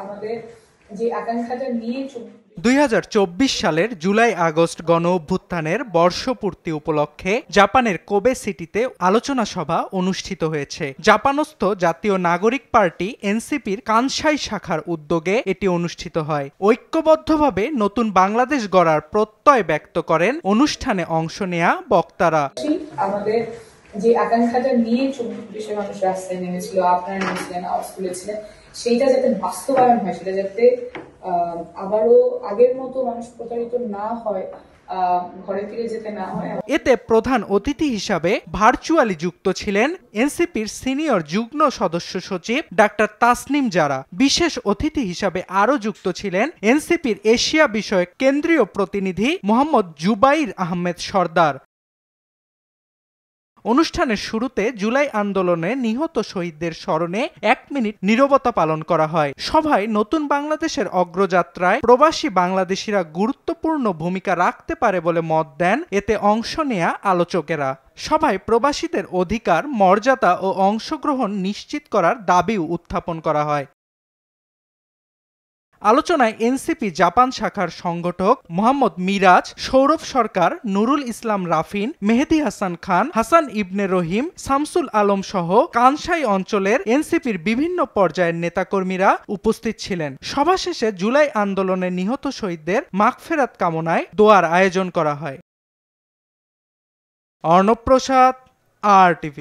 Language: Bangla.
আমাদের যে আকাঙ্ক্ষাটা নিয়ে 2024 সালের জুলাই আগস্ট গণ অভ্যুত্থানের বর্ষপূর্তি উপলক্ষে জাপানের কোবে সিটিতে আলোচনা সভা অনুষ্ঠিত হয়েছে। জাপানস্থ জাতীয় নাগরিক পার্টি এনসিপির কানসাই শাখার উদ্যোগে এটি অনুষ্ঠিত হয়। ঐক্যবদ্ধভাবে নতুন বাংলাদেশ গড়ার প্রত্যয় ব্যক্ত করেন অনুষ্ঠানে অংশ নেয়া বক্তারা। আমাদের যে আকাঙ্ক্ষাটা নিয়ে দেশের মানুষ রাস্তায় নেমেছিল, আপনারা নেমেছিলেন, আওয়াজ তুলেছিলেন, সেইটা যাতে বাস্তবায়ন হয়, সেটা যাতে আবারও আগের মতো মানুষ প্রতারিত না হয়, ঘরে ফিরে যেতে না হয়। এতে প্রধান অতিথি হিসাবে ভার্চুয়ালি যুক্ত ছিলেন এনসিপির সিনিয়র যুগ্ম সদস্য সচিব ডাক্তার তাসনিম জারা। বিশেষ অতিথি হিসাবে আরও যুক্ত ছিলেন এনসিপির এশিয়া বিষয়ক কেন্দ্রীয় প্রতিনিধি মোহাম্মদ জুবাইর আহমেদ সর্দার। অনুষ্ঠানের শুরুতে জুলাই আন্দোলনে নিহত শহীদদের স্মরণে 1 মিনিট নীরবতা পালন করা হয়। সভায় নতুন বাংলাদেশের অগ্রযাত্রায় প্রবাসী বাংলাদেশিরা গুরুত্বপূর্ণ ভূমিকা রাখতে পারে বলে মত দেন এতে অংশ নেয়া আলোচকেরা। সভায় প্রবাসীদের অধিকার, মর্যাদা ও অংশগ্রহণ নিশ্চিত করার দাবিও উত্থাপন করা হয়। আলোচনায় এনসিপি জাপান শাখার সংগঠক মোহাম্মদ মিরাজ, সৌরভ সরকার, নুরুল ইসলাম রাফিন, মেহেদী হাসান খান, হাসান ইবনে রহিম, শামসুল আলম সহ কানসাই অঞ্চলের এনসিপির বিভিন্ন পর্যায়ের নেতাকর্মীরা উপস্থিত ছিলেন। সভা শেষে জুলাই আন্দোলনে নিহত শহীদদের মাগফিরাত কামনায় দোয়ার আয়োজন করা হয়। অর্ণব প্রসাদ, RTV।